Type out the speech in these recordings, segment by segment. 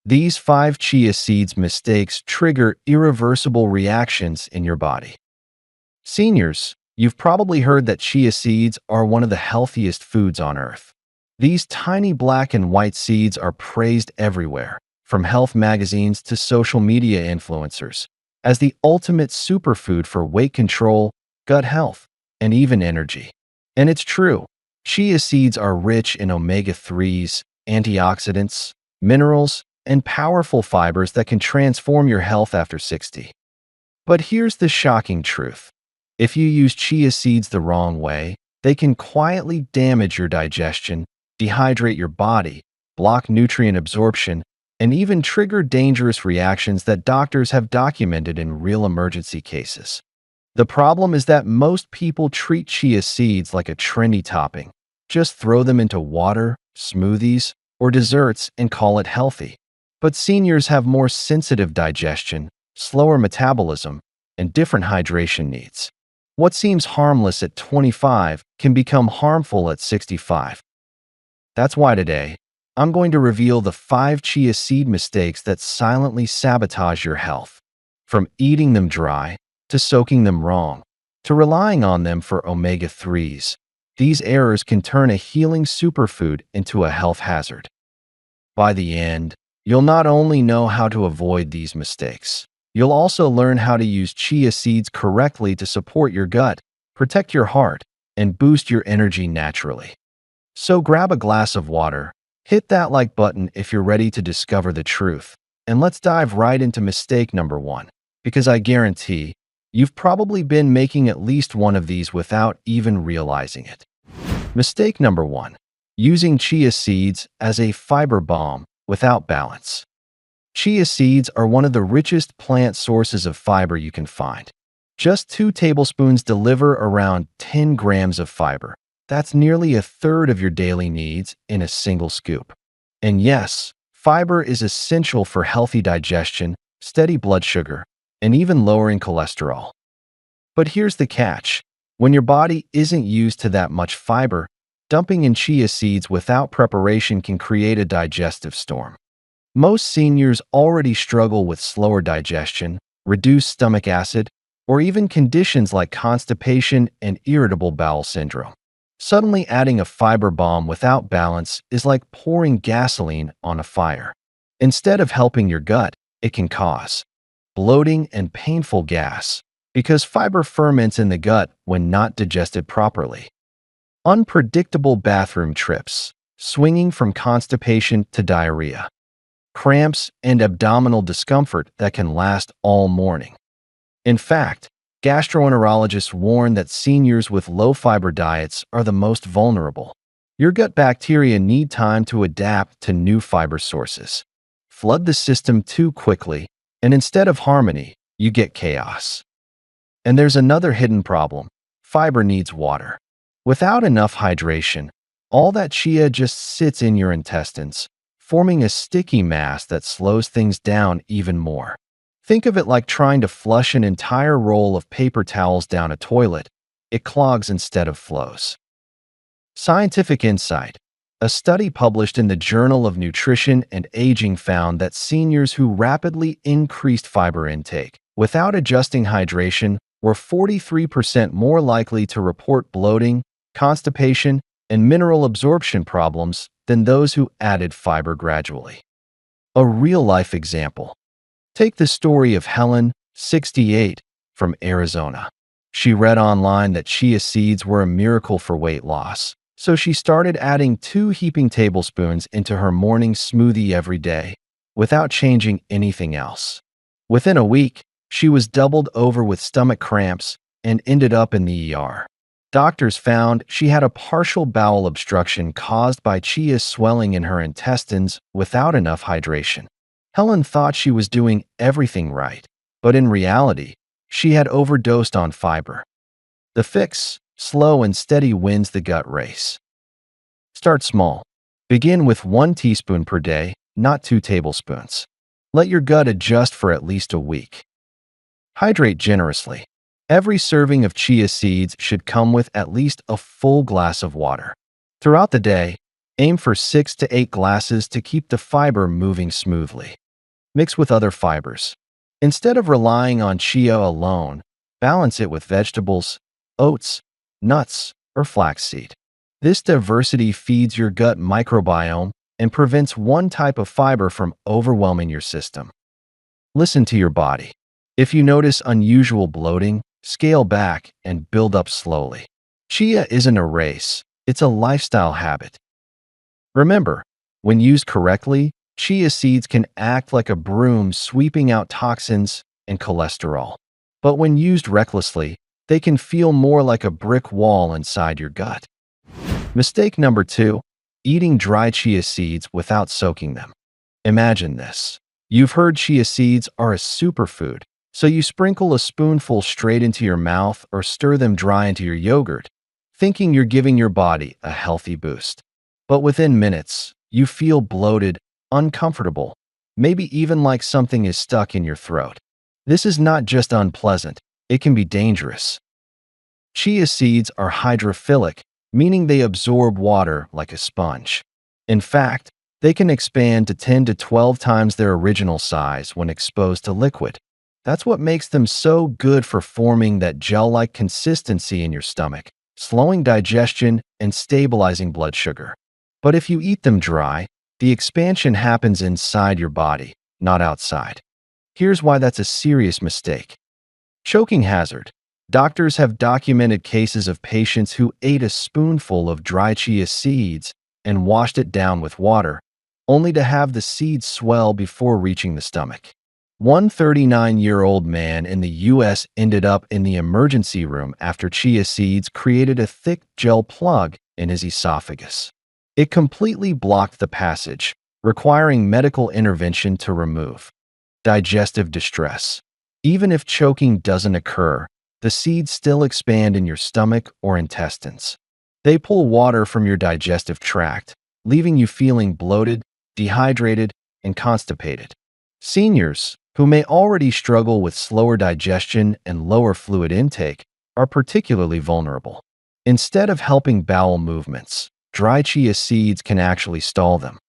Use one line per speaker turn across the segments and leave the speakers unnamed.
These 5 chia seeds mistakes trigger irreversible reactions in your body. Seniors, you've probably heard that chia seeds are one of the healthiest foods on earth. These tiny black and white seeds are praised everywhere, from health magazines to social media influencers, as the ultimate superfood for weight control, gut health, and even energy. And it's true. Chia seeds are rich in omega-3s, antioxidants, minerals, and powerful fibers that can transform your health after 60. But here's the shocking truth. If you use chia seeds the wrong way, they can quietly damage your digestion, dehydrate your body, block nutrient absorption, and even trigger dangerous reactions that doctors have documented in real emergency cases. The problem is that most people treat chia seeds like a trendy topping. Just throw them into water, smoothies, or desserts and call it healthy. But seniors have more sensitive digestion, slower metabolism, and different hydration needs. What seems harmless at 25 can become harmful at 65. That's why today, I'm going to reveal the 5 chia seed mistakes that silently sabotage your health. From eating them dry, to soaking them wrong, to relying on them for omega-3s. These errors can turn a healing superfood into a health hazard. By the end, you'll not only know how to avoid these mistakes, you'll also learn how to use chia seeds correctly to support your gut, protect your heart, and boost your energy naturally. So grab a glass of water, hit that like button if you're ready to discover the truth, and let's dive right into mistake number 1, because I guarantee you've probably been making at least one of these without even realizing it. Mistake number 1. Using chia seeds as a fiber bomb without balance. Chia seeds are one of the richest plant sources of fiber you can find. Just 2 tablespoons deliver around 10 grams of fiber. That's nearly a third of your daily needs in a single scoop. And yes, fiber is essential for healthy digestion, steady blood sugar, and even lowering cholesterol. But here's the catch. When your body isn't used to that much fiber, dumping in chia seeds without preparation can create a digestive storm. Most seniors already struggle with slower digestion, reduced stomach acid, or even conditions like constipation and irritable bowel syndrome. Suddenly adding a fiber bomb without balance is like pouring gasoline on a fire. Instead of helping your gut, it can cause bloating and painful gas, because fiber ferments in the gut when not digested properly. Unpredictable bathroom trips, swinging from constipation to diarrhea. Cramps and abdominal discomfort that can last all morning. In fact, gastroenterologists warn that seniors with low-fiber diets are the most vulnerable. Your gut bacteria need time to adapt to new fiber sources. Flood the system too quickly, and instead of harmony, you get chaos. And there's another hidden problem. Fiber needs water. Without enough hydration, all that chia just sits in your intestines, forming a sticky mass that slows things down even more. Think of it like trying to flush an entire roll of paper towels down a toilet. It clogs instead of flows. Scientific insight. A study published in the Journal of Nutrition and Aging found that seniors who rapidly increased fiber intake without adjusting hydration were 43% more likely to report bloating, constipation, and mineral absorption problems than those who added fiber gradually. A real-life example. Take the story of Helen, 68, from Arizona. She read online that chia seeds were a miracle for weight loss, so she started adding 2 heaping tablespoons into her morning smoothie every day, without changing anything else. Within a week, she was doubled over with stomach cramps and ended up in the ER. Doctors found she had a partial bowel obstruction caused by chia swelling in her intestines without enough hydration. Helen thought she was doing everything right, but in reality, she had overdosed on fiber. The fix: slow and steady wins the gut race. Start small. Begin with 1 teaspoon per day, not 2 tablespoons. Let your gut adjust for at least a week. Hydrate generously. Every serving of chia seeds should come with at least a full glass of water. Throughout the day, Aim for 6 to 8 glasses to keep the fiber moving smoothly. Mix with other fibers. Instead of relying on chia alone, balance it with vegetables, oats, nuts, or flaxseed. This diversity feeds your gut microbiome and prevents one type of fiber from overwhelming your system. Listen to your body. If you notice unusual bloating, scale back and build up slowly. Chia isn't a race, it's a lifestyle habit. Remember, when used correctly, chia seeds can act like a broom sweeping out toxins and cholesterol. But when used recklessly, they can feel more like a brick wall inside your gut. Mistake number 2, eating dry chia seeds without soaking them. Imagine this. You've heard chia seeds are a superfood, so you sprinkle a spoonful straight into your mouth or stir them dry into your yogurt, thinking you're giving your body a healthy boost. But within minutes, you feel bloated, uncomfortable, maybe even like something is stuck in your throat. This is not just unpleasant, it can be dangerous. Chia seeds are hydrophilic, meaning they absorb water like a sponge. In fact, they can expand to 10 to 12 times their original size when exposed to liquid. That's what makes them so good for forming that gel-like consistency in your stomach, slowing digestion and stabilizing blood sugar. But if you eat them dry, the expansion happens inside your body, not outside. Here's why that's a serious mistake. Choking hazard. Doctors have documented cases of patients who ate a spoonful of dry chia seeds and washed it down with water, only to have the seeds swell before reaching the stomach. One 39-year-old man in the U.S. ended up in the emergency room after chia seeds created a thick gel plug in his esophagus. It completely blocked the passage, requiring medical intervention to remove. Digestive distress. Even if choking doesn't occur, the seeds still expand in your stomach or intestines. They pull water from your digestive tract, leaving you feeling bloated, dehydrated, and constipated. Seniors, who may already struggle with slower digestion and lower fluid intake, are particularly vulnerable. Instead of helping bowel movements, dry chia seeds can actually stall them.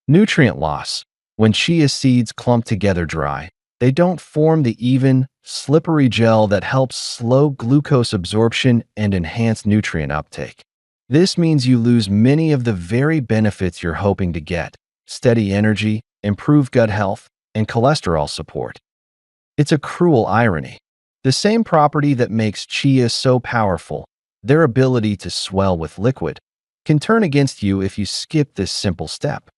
Nutrient loss. When chia seeds clump together dry, they don't form the even, slippery gel that helps slow glucose absorption and enhance nutrient uptake. This means you lose many of the very benefits you're hoping to get: steady energy, improved gut health, and cholesterol support. It's a cruel irony. The same property that makes chia so powerful, their ability to swell with liquid, can turn against you if you skip this simple step.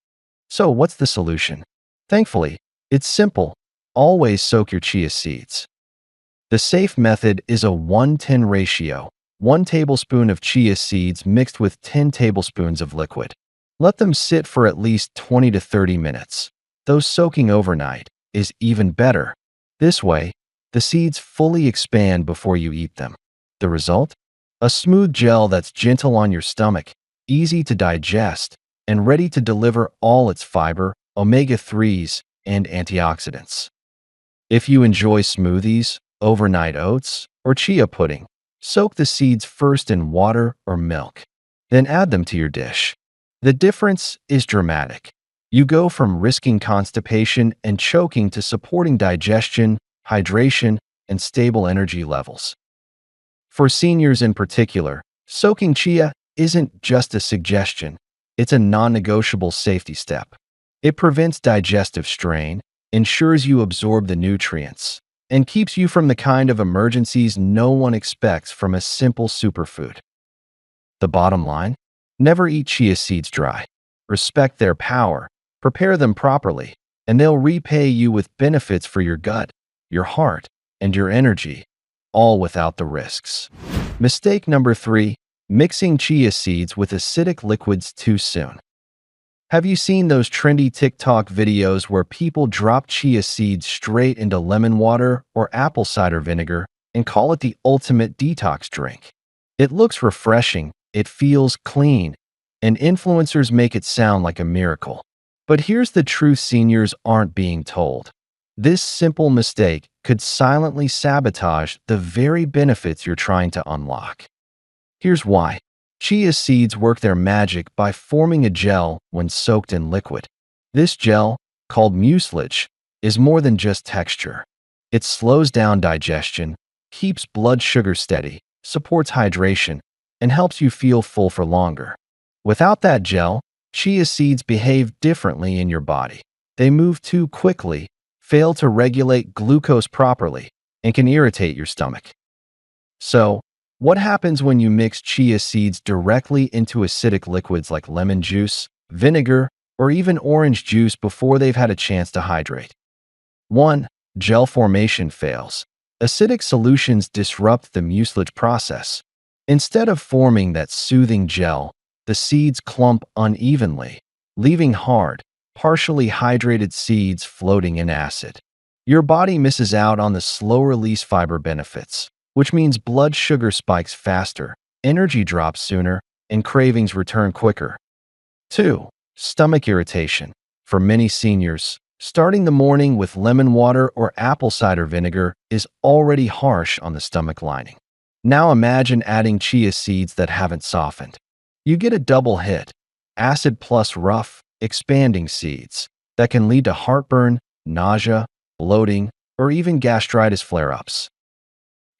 So what's the solution? Thankfully, it's simple. Always soak your chia seeds. The safe method is a 1:10 ratio, 1 tablespoon of chia seeds mixed with 10 tablespoons of liquid. Let them sit for at least 20 to 30 minutes. Though soaking overnight is even better. This way, the seeds fully expand before you eat them. The result? A smooth gel that's gentle on your stomach, easy to digest, and ready to deliver all its fiber, omega-3s, and antioxidants. If you enjoy smoothies, overnight oats, or chia pudding, soak the seeds first in water or milk. Then add them to your dish. The difference is dramatic. You go from risking constipation and choking to supporting digestion, hydration, and stable energy levels. For seniors in particular, soaking chia isn't just a suggestion, it's a non-negotiable safety step. It prevents digestive strain, ensures you absorb the nutrients, and keeps you from the kind of emergencies no one expects from a simple superfood. The bottom line? Never eat chia seeds dry. Respect their power, prepare them properly, and they'll repay you with benefits for your gut, your heart, and your energy, all without the risks. Mistake number 3, mixing chia seeds with acidic liquids too soon. Have you seen those trendy TikTok videos where people drop chia seeds straight into lemon water or apple cider vinegar and call it the ultimate detox drink? It looks refreshing, it feels clean, and influencers make it sound like a miracle. But here's the truth seniors aren't being told. This simple mistake could silently sabotage the very benefits you're trying to unlock. Here's why. Chia seeds work their magic by forming a gel when soaked in liquid. This gel, called mucilage, is more than just texture. It slows down digestion, keeps blood sugar steady, supports hydration, and helps you feel full for longer. Without that gel, chia seeds behave differently in your body. They move too quickly, fail to regulate glucose properly, and can irritate your stomach. So, what happens when you mix chia seeds directly into acidic liquids like lemon juice, vinegar, or even orange juice before they've had a chance to hydrate? 1. Gel formation fails. Acidic solutions disrupt the mucilage process. Instead of forming that soothing gel, the seeds clump unevenly, leaving hard, partially hydrated seeds floating in acid. Your body misses out on the slow-release fiber benefits, which means blood sugar spikes faster, energy drops sooner, and cravings return quicker. 2. Stomach irritation. For many seniors, starting the morning with lemon water or apple cider vinegar is already harsh on the stomach lining. Now imagine adding chia seeds that haven't softened. You get a double hit: acid plus rough, expanding seeds that can lead to heartburn, nausea, bloating, or even gastritis flare-ups.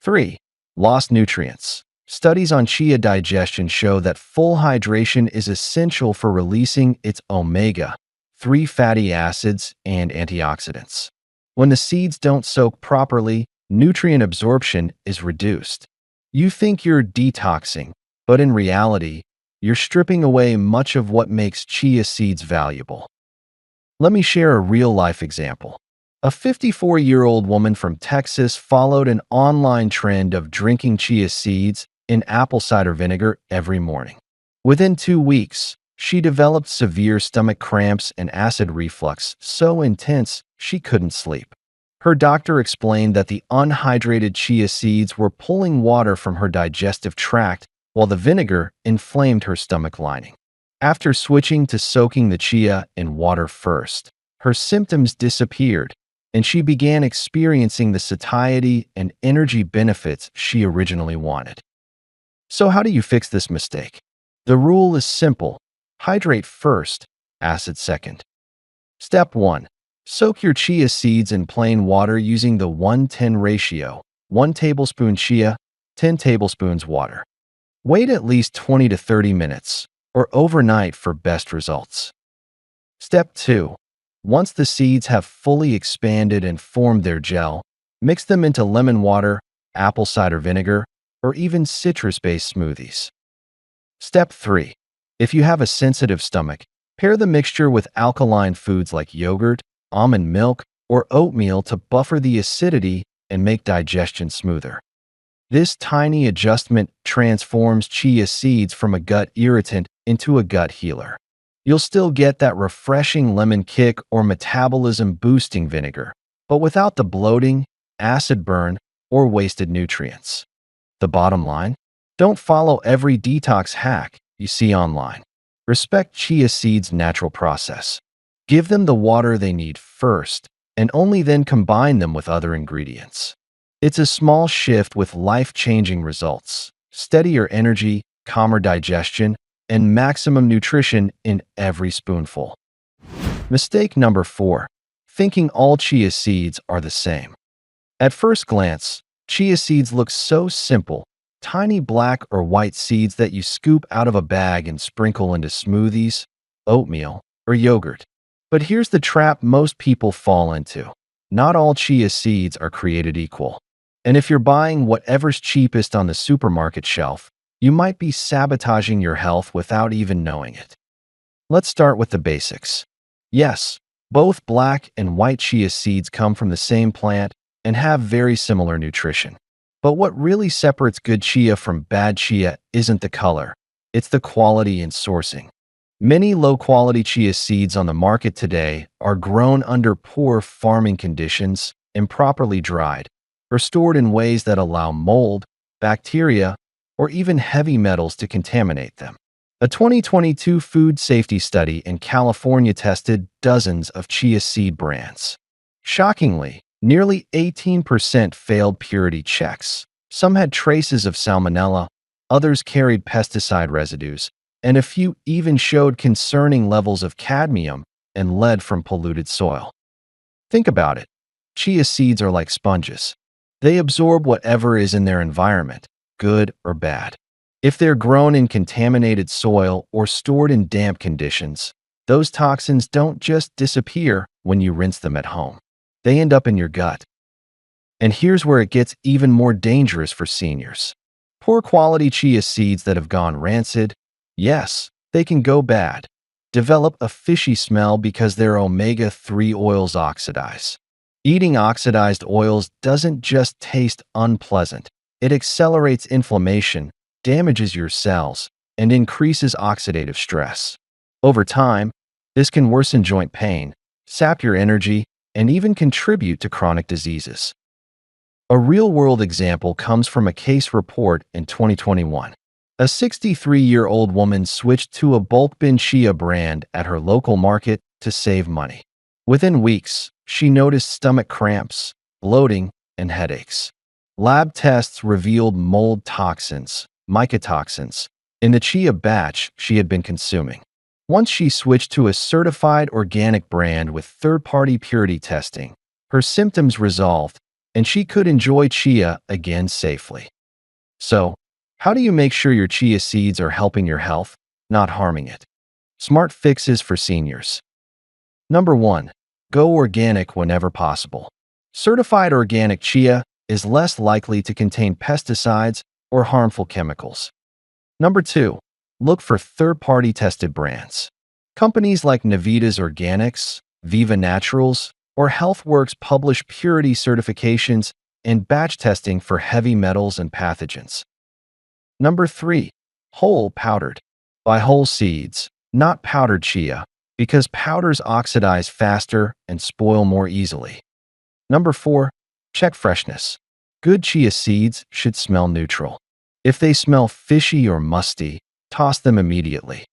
3. Lost nutrients. Studies on chia digestion show that full hydration is essential for releasing its omega-3 fatty acids and antioxidants. When the seeds don't soak properly, nutrient absorption is reduced. You think you're detoxing, but in reality, you're stripping away much of what makes chia seeds valuable. Let me share a real-life example. A 54-year-old woman from Texas followed an online trend of drinking chia seeds in apple cider vinegar every morning. Within 2 weeks, she developed severe stomach cramps and acid reflux so intense she couldn't sleep. Her doctor explained that the unhydrated chia seeds were pulling water from her digestive tract while the vinegar inflamed her stomach lining. After switching to soaking the chia in water first, her symptoms disappeared, and she began experiencing the satiety and energy benefits she originally wanted. So how do you fix this mistake? The rule is simple: hydrate first, acid second. Step 1. Soak your chia seeds in plain water using the 1:10 ratio: 1 tablespoon chia, 10 tablespoons water. Wait at least 20 to 30 minutes, or overnight for best results. Step 2. Once the seeds have fully expanded and formed their gel, mix them into lemon water, apple cider vinegar, or even citrus-based smoothies. Step 3. If you have a sensitive stomach, pair the mixture with alkaline foods like yogurt, almond milk, or oatmeal to buffer the acidity and make digestion smoother. This tiny adjustment transforms chia seeds from a gut irritant into a gut healer. You'll still get that refreshing lemon kick or metabolism-boosting vinegar, but without the bloating, acid burn, or wasted nutrients. The bottom line? Don't follow every detox hack you see online. Respect chia seeds' natural process. Give them the water they need first, and only then combine them with other ingredients. It's a small shift with life-changing results: steadier energy, calmer digestion, and maximum nutrition in every spoonful. Mistake number 4. Thinking all chia seeds are the same. At first glance, chia seeds look so simple: tiny black or white seeds that you scoop out of a bag and sprinkle into smoothies, oatmeal, or yogurt. But here's the trap most people fall into: not all chia seeds are created equal. And if you're buying whatever's cheapest on the supermarket shelf, you might be sabotaging your health without even knowing it. Let's start with the basics. Yes, both black and white chia seeds come from the same plant and have very similar nutrition. But what really separates good chia from bad chia isn't the color, it's the quality and sourcing. Many low-quality chia seeds on the market today are grown under poor farming conditions, improperly dried, or stored in ways that allow mold, bacteria, or even heavy metals to contaminate them. A 2022 food safety study in California tested dozens of chia seed brands. Shockingly, nearly 18% failed purity checks. Some had traces of salmonella, others carried pesticide residues, and a few even showed concerning levels of cadmium and lead from polluted soil. Think about it. Chia seeds are like sponges. They absorb whatever is in their environment, good or bad. If they're grown in contaminated soil or stored in damp conditions, those toxins don't just disappear when you rinse them at home. They end up in your gut. And here's where it gets even more dangerous for seniors. Poor quality chia seeds that have gone rancid, yes, they can go bad. Develop a fishy smell because their omega-3 oils oxidize. Eating oxidized oils doesn't just taste unpleasant. It accelerates inflammation, damages your cells, and increases oxidative stress. Over time, this can worsen joint pain, sap your energy, and even contribute to chronic diseases. A real-world example comes from a case report in 2021. A 63-year-old woman switched to a bulk bin chia brand at her local market to save money. Within weeks, she noticed stomach cramps, bloating, and headaches. Lab tests revealed mold toxins, mycotoxins, in the chia batch she had been consuming. Once she switched to a certified organic brand with third-party purity testing, her symptoms resolved, and she could enjoy chia again safely. So, how do you make sure your chia seeds are helping your health, not harming it? Smart fixes for seniors. Number 1. Go organic whenever possible. Certified organic chia is less likely to contain pesticides or harmful chemicals. Number 2. Look for third-party tested brands. Companies like Navitas Organics, Viva Naturals, or HealthWorks publish purity certifications and batch testing for heavy metals and pathogens. Number 3. Whole powdered. Buy whole seeds, not powdered chia, because powders oxidize faster and spoil more easily. Number 4. Check freshness. Good chia seeds should smell neutral. If they smell fishy or musty, toss them immediately.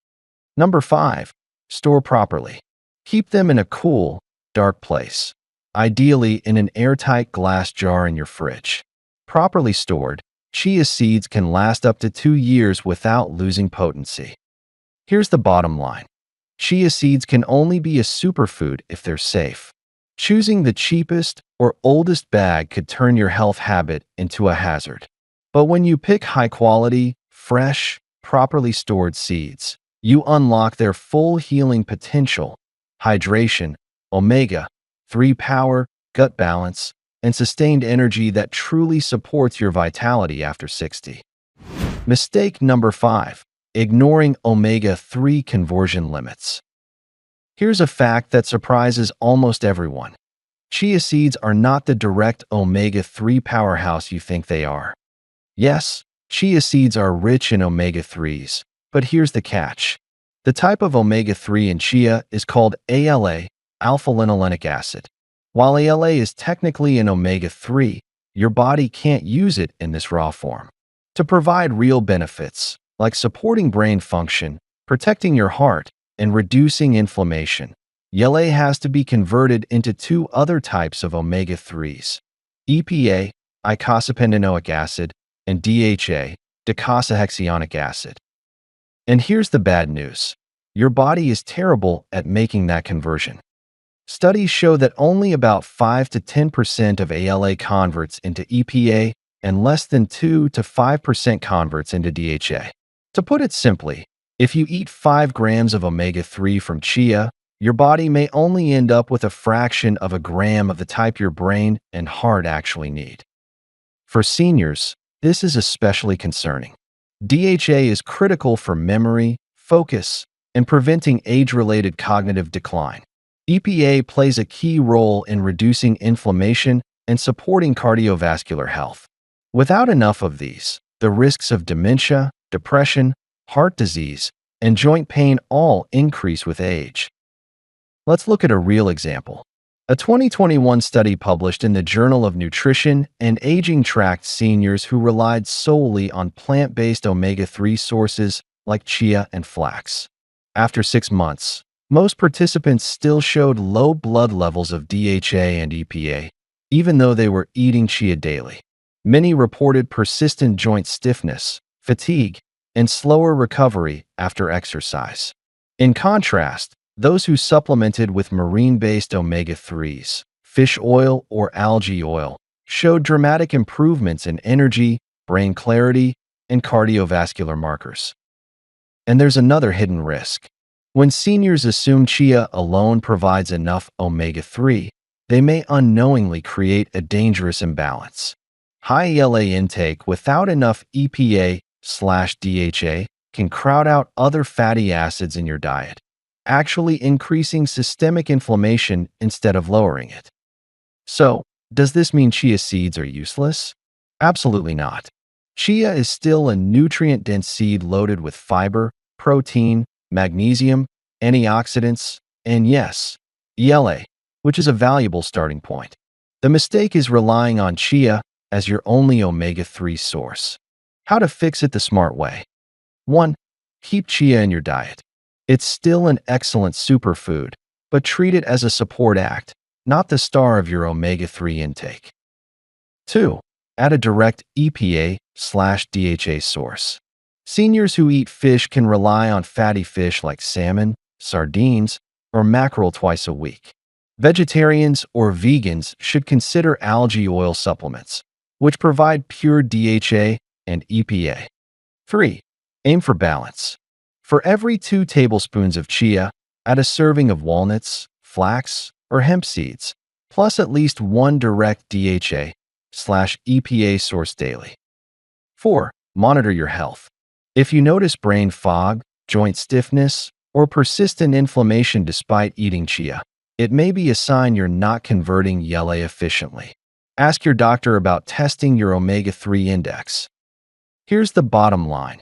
Number 5. Store properly. Keep them in a cool, dark place, ideally in an airtight glass jar in your fridge. Properly stored, chia seeds can last up to 2 years without losing potency. Here's the bottom line. Chia seeds can only be a superfood if they're safe. Choosing the cheapest or oldest bag could turn your health habit into a hazard. But when you pick high-quality, fresh, properly stored seeds, you unlock their full healing potential, hydration, omega-3 power, gut balance, and sustained energy that truly supports your vitality after 60. Mistake number 5. Ignoring omega-3 conversion limits. Here's a fact that surprises almost everyone. Chia seeds are not the direct omega-3 powerhouse you think they are. Yes, chia seeds are rich in omega-3s, but here's the catch. The type of omega-3 in chia is called ALA, alpha-linolenic acid. While ALA is technically an omega-3, your body can't use it in this raw form. To provide real benefits, like supporting brain function, protecting your heart, and reducing inflammation, ALA has to be converted into 2 other types of omega-3s, EPA, eicosapentaenoic acid, and DHA, docosahexaenoic acid. And here's the bad news. Your body is terrible at making that conversion. Studies show that only about 5 to 10% of ALA converts into EPA and less than 2 to 5% converts into DHA. To put it simply, if you eat 5 grams of omega-3 from chia, your body may only end up with a fraction of a gram of the type your brain and heart actually need. For seniors, this is especially concerning. DHA is critical for memory, focus, and preventing age-related cognitive decline. EPA plays a key role in reducing inflammation and supporting cardiovascular health. Without enough of these, the risks of dementia, depression, heart disease, and joint pain all increase with age. Let's look at a real example. A 2021 study published in the Journal of Nutrition and Aging tracked seniors who relied solely on plant-based omega-3 sources like chia and flax. After 6 months, most participants still showed low blood levels of DHA and EPA, even though they were eating chia daily. Many reported persistent joint stiffness, fatigue, and slower recovery after exercise. In contrast, those who supplemented with marine-based omega-3s, fish oil, or algae oil showed dramatic improvements in energy, brain clarity, and cardiovascular markers. And there's another hidden risk. When seniors assume chia alone provides enough omega-3, they may unknowingly create a dangerous imbalance. High ELA intake without enough EPA/DHA can crowd out other fatty acids in your diet, actually increasing systemic inflammation instead of lowering it. So, does this mean chia seeds are useless? Absolutely not. Chia is still a nutrient-dense seed loaded with fiber, protein, magnesium, antioxidants, and yes, ELA, which is a valuable starting point. The mistake is relying on chia as your only omega-3 source. How to fix it the smart way. 1. Keep chia in your diet. It's still an excellent superfood, but treat it as a support act, not the star of your omega-3 intake. 2. Add a direct EPA/DHA source. Seniors who eat fish can rely on fatty fish like salmon, sardines, or mackerel twice a week. Vegetarians or vegans should consider algae oil supplements, which provide pure DHA and EPA. 3. Aim for balance. For every 2 tablespoons of chia, add a serving of walnuts, flax, or hemp seeds, plus at least 1 direct DHA/EPA source daily. 4. Monitor your health. If you notice brain fog, joint stiffness, or persistent inflammation despite eating chia, it may be a sign you're not converting ELA efficiently. Ask your doctor about testing your omega-3 index. Here's the bottom line.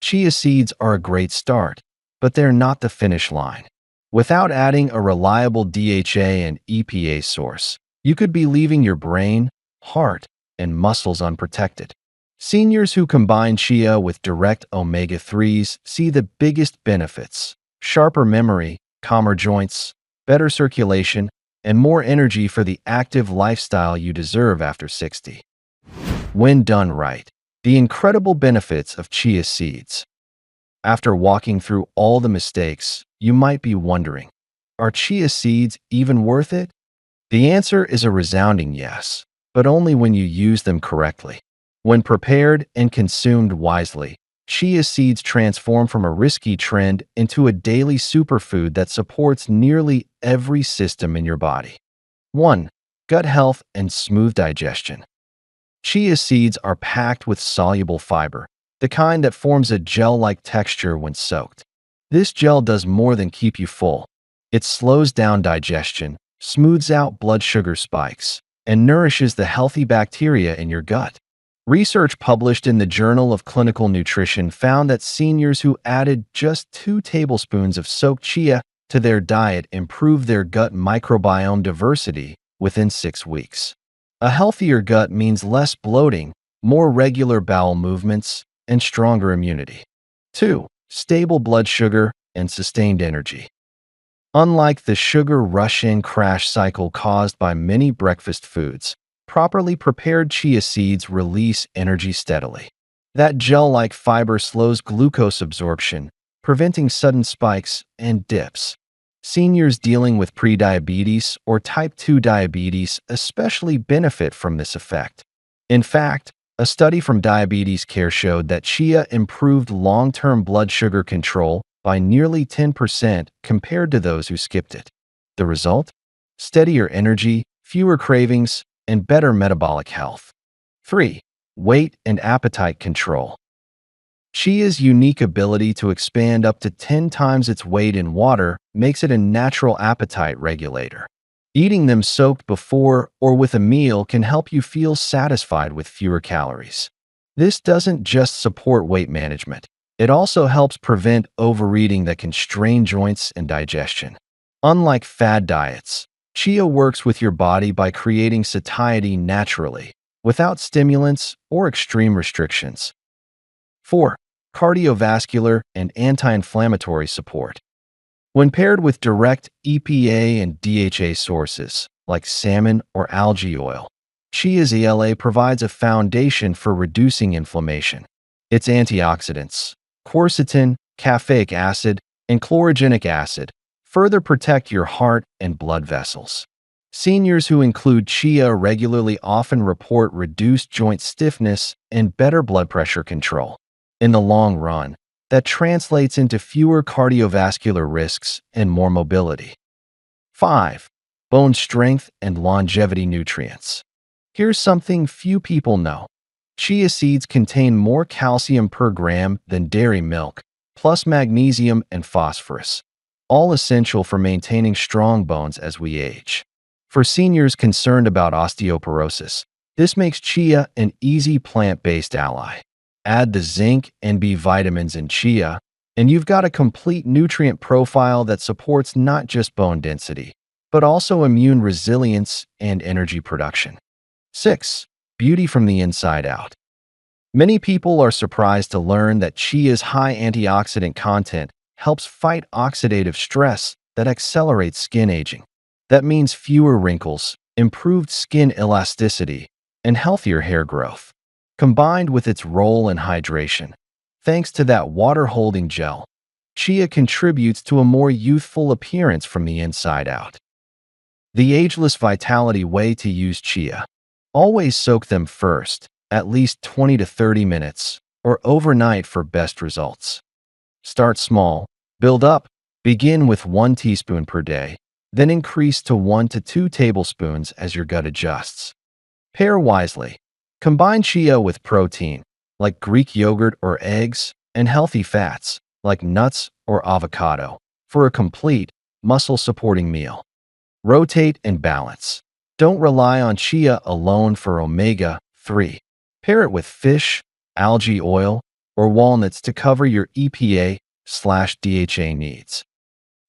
Chia seeds are a great start, but they're not the finish line. Without adding a reliable DHA and EPA source, you could be leaving your brain, heart, and muscles unprotected. Seniors who combine chia with direct omega-3s see the biggest benefits: sharper memory, calmer joints, better circulation, and more energy for the active lifestyle you deserve after 60. When done right, the incredible benefits of chia seeds. After walking through all the mistakes, you might be wondering, are chia seeds even worth it? The answer is a resounding yes, but only when you use them correctly. When prepared and consumed wisely, chia seeds transform from a risky trend into a daily superfood that supports nearly every system in your body. 1. Gut health and smooth digestion. Chia seeds are packed with soluble fiber, the kind that forms a gel-like texture when soaked. This gel does more than keep you full. It slows down digestion, smooths out blood sugar spikes, and nourishes the healthy bacteria in your gut. Research published in the Journal of Clinical Nutrition found that seniors who added just 2 tablespoons of soaked chia to their diet improved their gut microbiome diversity within 6 weeks. A healthier gut means less bloating, more regular bowel movements, and stronger immunity. 2. Stable blood sugar and sustained energy. Unlike the sugar rush-in crash cycle caused by many breakfast foods, properly prepared chia seeds release energy steadily. That gel-like fiber slows glucose absorption, preventing sudden spikes and dips. Seniors dealing with prediabetes or type 2 diabetes especially benefit from this effect. In fact, a study from Diabetes Care showed that chia improved long-term blood sugar control by nearly 10% compared to those who skipped it. The result? Steadier energy, fewer cravings, and better metabolic health. 3. Weight and appetite control. Chia's unique ability to expand up to 10 times its weight in water makes it a natural appetite regulator. Eating them soaked before or with a meal can help you feel satisfied with fewer calories. This doesn't just support weight management. It also helps prevent overeating that can strain joints and digestion. Unlike fad diets, chia works with your body by creating satiety naturally, without stimulants or extreme restrictions. 4. Cardiovascular and anti-inflammatory support. When paired with direct EPA and DHA sources, like salmon or algae oil, chia's ELA provides a foundation for reducing inflammation. Its antioxidants, quercetin, caffeic acid, and chlorogenic acid, further protect your heart and blood vessels. Seniors who include chia regularly often report reduced joint stiffness and better blood pressure control. In the long run, that translates into fewer cardiovascular risks and more mobility. 5. Bone strength and longevity nutrients. Here's something few people know. Chia seeds contain more calcium per gram than dairy milk, plus magnesium and phosphorus, all essential for maintaining strong bones as we age. For seniors concerned about osteoporosis, this makes chia an easy plant-based ally. Add the zinc and B vitamins in chia, and you've got a complete nutrient profile that supports not just bone density, but also immune resilience and energy production. 6. Beauty from the inside out. Many people are surprised to learn that chia's high antioxidant content helps fight oxidative stress that accelerates skin aging. That means fewer wrinkles, improved skin elasticity, and healthier hair growth. Combined with its role in hydration, thanks to that water-holding gel, chia contributes to a more youthful appearance from the inside out. The ageless vitality way to use chia. Always soak them first, at least 20 to 30 minutes, or overnight for best results. Start small, build up, begin with 1 teaspoon per day, then increase to 1 to 2 tablespoons as your gut adjusts. Pair wisely. Combine chia with protein, like Greek yogurt or eggs, and healthy fats, like nuts or avocado, for a complete, muscle-supporting meal. Rotate and balance. Don't rely on chia alone for omega-3. Pair it with fish, algae oil, or walnuts to cover your EPA/DHA needs.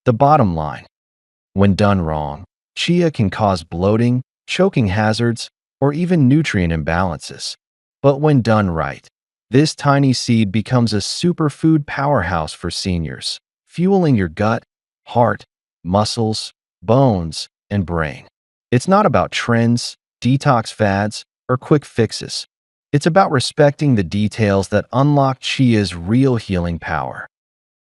The bottom line: when done wrong, chia can cause bloating, choking hazards, or even nutrient imbalances. But when done right, this tiny seed becomes a superfood powerhouse for seniors, fueling your gut, heart, muscles, bones, and brain. It's not about trends, detox fads, or quick fixes. It's about respecting the details that unlock chia's real healing power.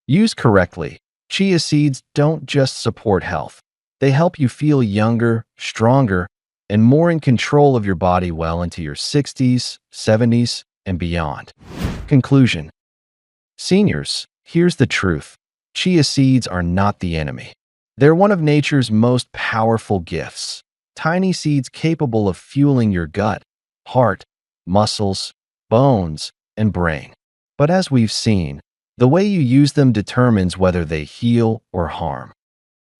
Used correctly, chia seeds don't just support health. They help you feel younger, stronger, and more in control of your body well into your 60s, 70s, and beyond. Conclusion. Seniors, here's the truth. Chia seeds are not the enemy. They're one of nature's most powerful gifts. Tiny seeds capable of fueling your gut, heart, muscles, bones, and brain. But as we've seen, the way you use them determines whether they heal or harm.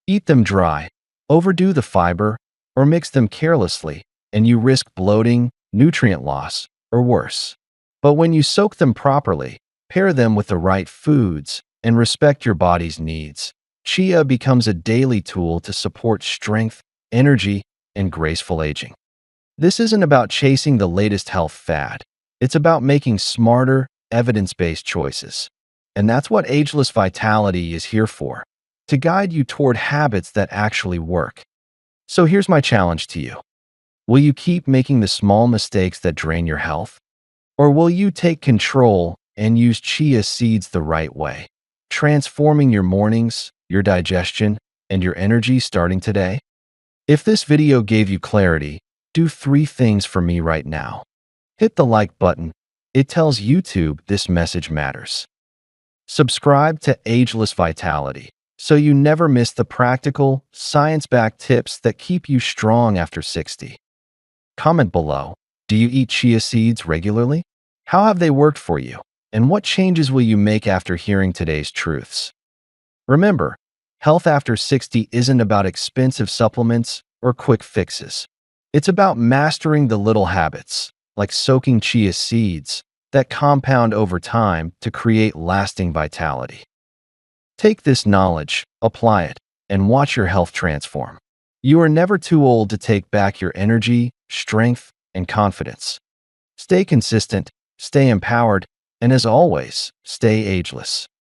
Eat them dry, overdo the fiber, or mix them carelessly, and you risk bloating, nutrient loss, or worse. But when you soak them properly, pair them with the right foods, and respect your body's needs, chia becomes a daily tool to support strength, energy, and graceful aging. This isn't about chasing the latest health fad. It's about making smarter, evidence-based choices. And that's what Ageless Vitality is here for, to guide you toward habits that actually work. So here's my challenge to you. Will you keep making the small mistakes that drain your health? Or will you take control and use chia seeds the right way, transforming your mornings, your digestion, and your energy starting today? If this video gave you clarity, do 3 things for me right now. Hit the like button. It tells YouTube this message matters. Subscribe to Ageless Vitality so you never miss the practical, science-backed tips that keep you strong after 60. Comment below. Do you eat chia seeds regularly? How have they worked for you? And what changes will you make after hearing today's truths? Remember, health after 60 isn't about expensive supplements or quick fixes. It's about mastering the little habits, like soaking chia seeds, that compound over time to create lasting vitality. Take this knowledge, apply it, and watch your health transform. You are never too old to take back your energy, strength, and confidence. Stay consistent, stay empowered, and as always, stay ageless.